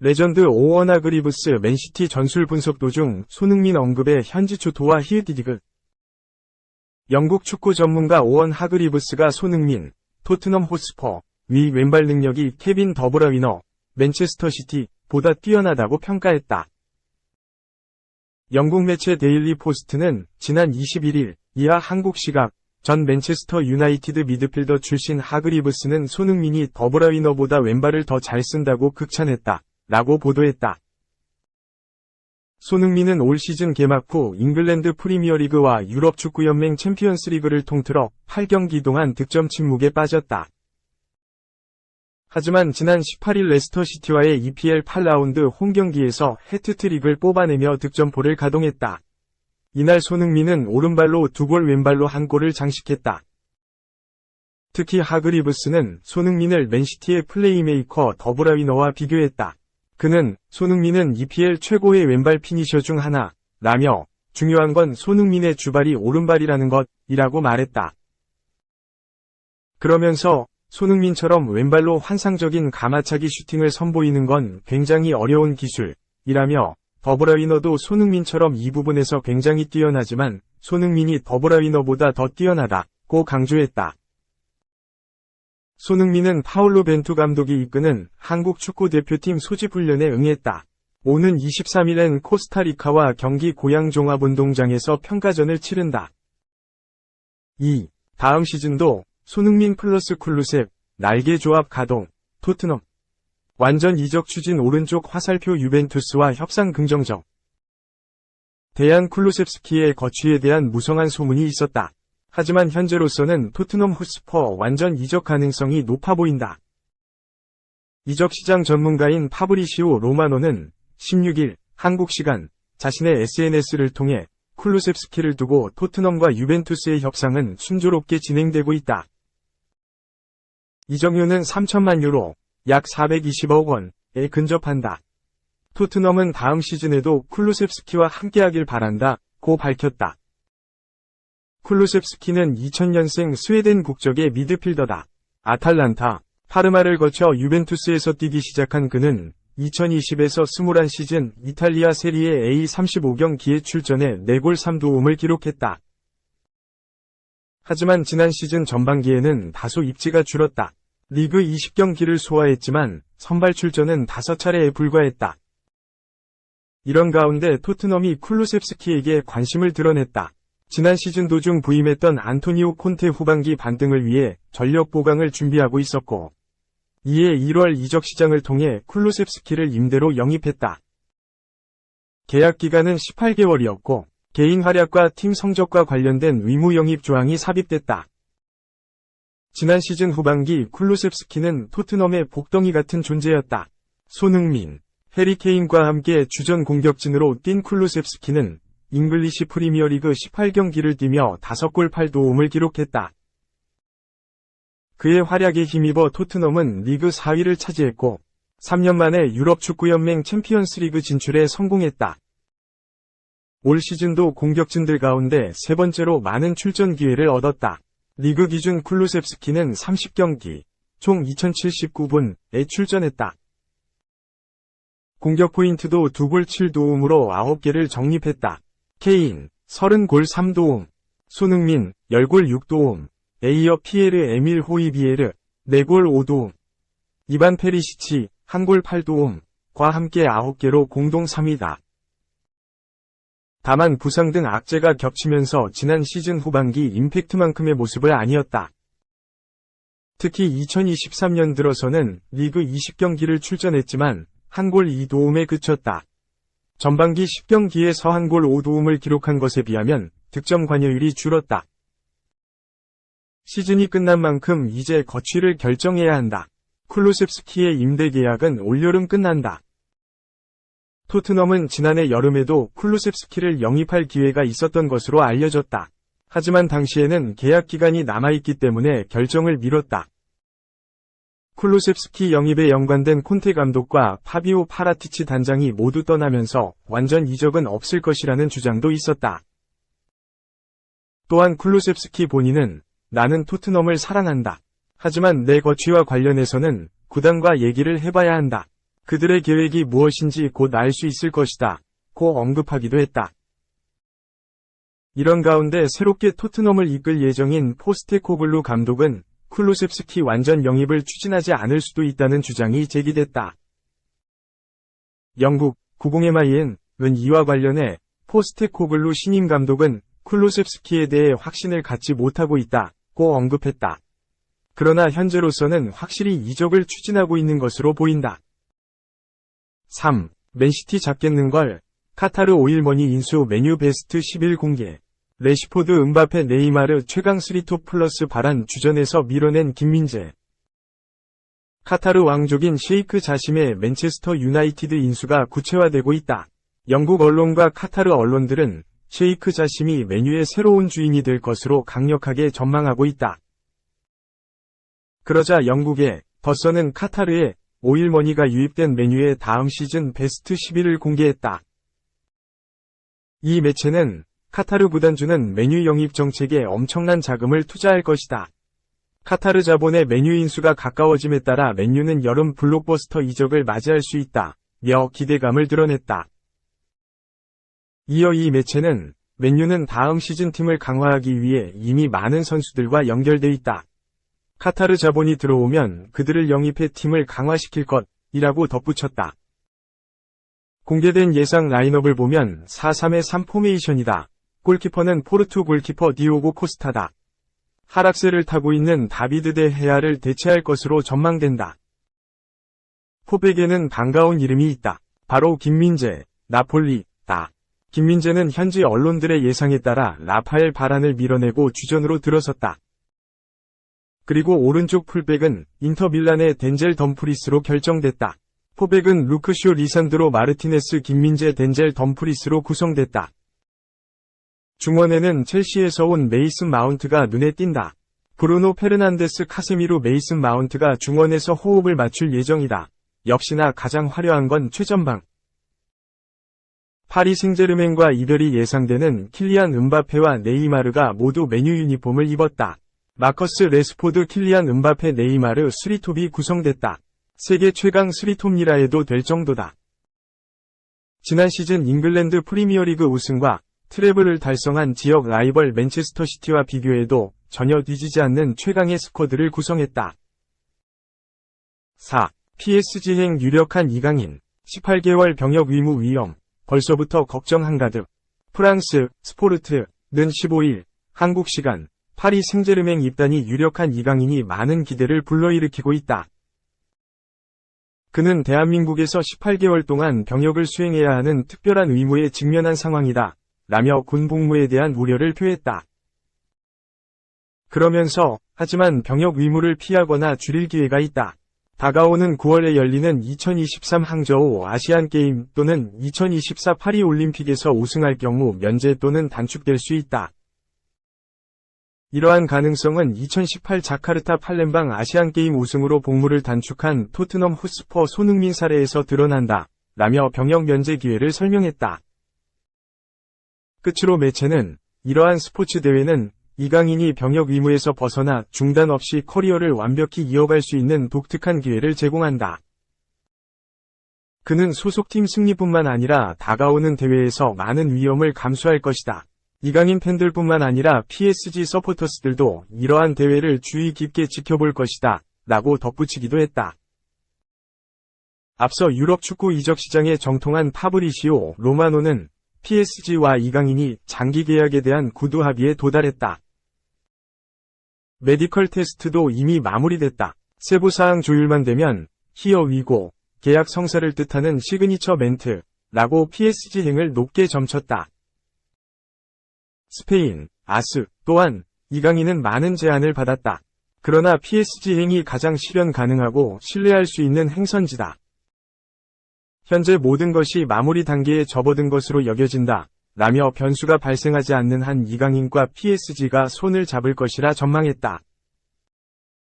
레전드 오원 하그리브스 맨시티 전술 분석 도중 손흥민 언급에 현지 초토화 히읗디귿. 영국 축구 전문가 오원 하그리브스가 손흥민, 토트넘 호스퍼, 위 왼발 능력이 케빈 더브라위너, 맨체스터 시티 보다 뛰어나다고 평가했다. 영국 매체 데일리 포스트는 지난 21일 이하 한국 시각 전 맨체스터 유나이티드 미드필더 출신 하그리브스는 손흥민이 더브라위너보다 왼발을 더 잘 쓴다고 극찬했다. 라고 보도했다. 손흥민은 올 시즌 개막 후 잉글랜드 프리미어리그와 유럽축구연맹 챔피언스리그를 통틀어 8경기 동안 득점 침묵에 빠졌다. 하지만 지난 18일 레스터시티와의 EPL 8라운드 홈경기에서 해트트릭을 뽑아내며 득점포를 가동했다. 이날 손흥민은 오른발로 2골 왼발로 1골을 장식했다. 특히 하그리브스는 손흥민을 맨시티의 플레이메이커 더브라위너와 비교했다. 그는 손흥민은 EPL 최고의 왼발 피니셔 중 하나, 라며 중요한 건 손흥민의 주발이 오른발이라는 것이라고 말했다. 그러면서 손흥민처럼 왼발로 환상적인 가마차기 슈팅을 선보이는 건 굉장히 어려운 기술이라며 더브라위너도 손흥민처럼 이 부분에서 굉장히 뛰어나지만 손흥민이 더브라위너보다 더 뛰어나다고 강조했다. 손흥민은 파울로 벤투 감독이 이끄는 한국 축구대표팀 소집훈련에 응했다. 오는 23일엔 코스타리카와 경기 고양 종합운동장에서 평가전을 치른다. 2. 다음 시즌도 손흥민 플러스 쿨루셉, 날개 조합 가동, 토트넘. 완전 이적 추진 오른쪽 화살표 유벤투스와 협상 긍정적. 대안 쿨루셉스키의 거취에 대한 무성한 소문이 있었다. 하지만 현재로서는 토트넘 호스퍼 완전 이적 가능성이 높아 보인다. 이적시장 전문가인 파브리시오 로마노는 16일 한국 시간 자신의 SNS를 통해 쿨루셉스키를 두고 토트넘과 유벤투스의 협상은 순조롭게 진행되고 있다. 이적료는 3천만 유로, 약 420억 원에 근접한다. 토트넘은 다음 시즌에도 쿨루셉스키와 함께하길 바란다고 밝혔다. 쿨루셉스키는 2000년생 스웨덴 국적의 미드필더다. 아탈란타, 파르마를 거쳐 유벤투스에서 뛰기 시작한 그는 2020에서 21시즌 이탈리아 세리에 A 35경기에 출전해 4골 3도움을 기록했다. 하지만 지난 시즌 전반기에는 다소 입지가 줄었다. 리그 20경기를 소화했지만 선발 출전은 5차례에 불과했다. 이런 가운데 토트넘이 쿨루셉스키에게 관심을 드러냈다. 지난 시즌 도중 부임했던 안토니오 콘테 후반기 반등을 위해 전력 보강을 준비하고 있었고, 이에 1월 이적 시장을 통해 쿨루셉스키를 임대로 영입했다. 계약 기간은 18개월이었고, 개인 활약과 팀 성적과 관련된 의무 영입 조항이 삽입됐다. 지난 시즌 후반기 쿨루셉스키는 토트넘의 복덩이 같은 존재였다. 손흥민, 해리 케인과 함께 주전 공격진으로 뛴 쿨루셉스키는 잉글리시 프리미어리그 18경기를 뛰며 5골 8도움을 기록했다. 그의 활약에 힘입어 토트넘은 리그 4위를 차지했고 3년 만에 유럽축구연맹 챔피언스리그 진출에 성공했다. 올 시즌도 공격진들 가운데 세 번째로 많은 출전 기회를 얻었다. 리그 기준 쿨루셉스키는 30경기, 총 2079분에 출전했다. 공격 포인트도 2골 7도움으로 9개를 적립했다. 케인, 30골 3도움, 손흥민, 10골 6도움, 이어 피에르 에밀 호이비에르, 4골 5도움, 이반 페리시치, 1골 8도움과 함께 9개로 공동 3위다. 다만 부상 등 악재가 겹치면서 지난 시즌 후반기 임팩트만큼의 모습을 아니었다. 특히 2023년 들어서는 리그 20경기를 출전했지만 1골 2도움에 그쳤다. 전반기 10경기에서 1골 5도움을 기록한 것에 비하면 득점 관여율이 줄었다. 시즌이 끝난 만큼 이제 거취를 결정해야 한다. 쿨루셉스키의 임대 계약은 올여름 끝난다. 토트넘은 지난해 여름에도 쿨루셉스키를 영입할 기회가 있었던 것으로 알려졌다. 하지만 당시에는 계약 기간이 남아있기 때문에 결정을 미뤘다. 쿨루셉스키 영입에 연관된 콘테 감독과 파비오 파라티치 단장이 모두 떠나면서 완전 이적은 없을 것이라는 주장도 있었다. 또한 쿨루셉스키 본인은 나는 토트넘을 사랑한다. 하지만 내 거취와 관련해서는 구단과 얘기를 해봐야 한다. 그들의 계획이 무엇인지 곧 알 수 있을 것이다. 고 언급하기도 했다. 이런 가운데 새롭게 토트넘을 이끌 예정인 포스테코글루 감독은 쿨루셉스키 완전 영입을 추진하지 않을 수도 있다는 주장이 제기됐다. 영국 90MIN은 이와 관련해 포스테코글루 신임 감독은 쿨루셉스키에 대해 확신을 갖지 못하고 있다고 언급했다. 그러나 현재로서는 확실히 이적을 추진하고 있는 것으로 보인다. 3. 맨시티 잡겠는걸. 카타르 오일머니 인수 메뉴 베스트 11 공개. 레시포드 음바페 네이마르 최강 3톱 플러스 바란 주전에서 밀어낸 김민재. 카타르 왕족인 셰이크 자심의 맨체스터 유나이티드 인수가 구체화되고 있다. 영국 언론과 카타르 언론들은 셰이크 자심이 맨유의 새로운 주인이 될 것으로 강력하게 전망하고 있다. 그러자 영국의 더선은 카타르에 오일머니가 유입된 맨유의 다음 시즌 베스트 11을 공개했다. 이 매체는 카타르 구단주는 맨유 영입 정책에 엄청난 자금을 투자할 것이다. 카타르 자본의 맨유 인수가 가까워짐에 따라 맨유는 여름 블록버스터 이적을 맞이할 수 있다며 기대감을 드러냈다. 이어 이 매체는 맨유는 다음 시즌 팀을 강화하기 위해 이미 많은 선수들과 연결돼 있다. 카타르 자본이 들어오면 그들을 영입해 팀을 강화시킬 것이라고 덧붙였다. 공개된 예상 라인업을 보면 4-3-3 포메이션이다. 골키퍼는 포르투 골키퍼 디오고 코스타다. 하락세를 타고 있는 다비드 데 헤아를 대체할 것으로 전망된다. 포백에는 반가운 이름이 있다. 바로 김민재, 나폴리다. 김민재는 현지 언론들의 예상에 따라 라파엘 바란을 밀어내고 주전으로 들어섰다. 그리고 오른쪽 풀백은 인터 밀란의 덴젤 덤프리스로 결정됐다. 포백은 루크쇼 리산드로 마르티네스 김민재 덴젤 덤프리스로 구성됐다. 중원에는 첼시에서 온 메이슨 마운트가 눈에 띈다. 브루노 페르난데스 카세미로 메이슨 마운트가 중원에서 호흡을 맞출 예정이다. 역시나 가장 화려한 건 최전방. 파리 생제르맹과 이별이 예상되는 킬리안 음바페와 네이마르가 모두 맨유 유니폼을 입었다. 마커스 레스포드 킬리안 음바페 네이마르 3톱이 구성됐다. 세계 최강 3톱이라 해도 될 정도다. 지난 시즌 잉글랜드 프리미어리그 우승과 트래블을 달성한 지역 라이벌 맨체스터 시티와 비교해도 전혀 뒤지지 않는 최강의 스쿼드를 구성했다. 4. PSG행 유력한 이강인. 18개월 병역 의무 위험. 벌써부터 걱정 한가득. 프랑스 스포르트는 15일 한국 시간 파리 생제르맹 입단이 유력한 이강인이 많은 기대를 불러일으키고 있다. 그는 대한민국에서 18개월 동안 병역을 수행해야 하는 특별한 의무에 직면한 상황이다. 라며 군 복무에 대한 우려를 표했다. 그러면서 하지만 병역 의무를 피하거나 줄일 기회가 있다. 다가오는 9월에 열리는 2023 항저우 아시안게임 또는 2024 파리 올림픽에서 우승할 경우 면제 또는 단축될 수 있다. 이러한 가능성은 2018 자카르타 팔렘방 아시안게임 우승으로 복무를 단축한 토트넘 호스퍼 손흥민 사례에서 드러난다. 라며 병역 면제 기회를 설명했다. 끝으로 매체는 이러한 스포츠 대회는 이강인이 병역 의무에서 벗어나 중단 없이 커리어를 완벽히 이어갈 수 있는 독특한 기회를 제공한다. 그는 소속팀 승리뿐만 아니라 다가오는 대회에서 많은 위험을 감수할 것이다. 이강인 팬들뿐만 아니라 PSG 서포터스들도 이러한 대회를 주의 깊게 지켜볼 것이다. 라고 덧붙이기도 했다. 앞서 유럽 축구 이적 시장에 정통한 파브리시오 로마노는 PSG와 이강인이 장기 계약에 대한 구두 합의에 도달했다. 메디컬 테스트도 이미 마무리됐다. 세부사항 조율만 되면 히어 위고 계약 성사를 뜻하는 시그니처 멘트라고 PSG행을 높게 점쳤다. 스페인 아스 또한 이강인은 많은 제안을 받았다. 그러나 PSG행이 가장 실현 가능하고 신뢰할 수 있는 행선지다. 현재 모든 것이 마무리 단계에 접어든 것으로 여겨진다. 라며 변수가 발생하지 않는 한 이강인과 PSG가 손을 잡을 것이라 전망했다.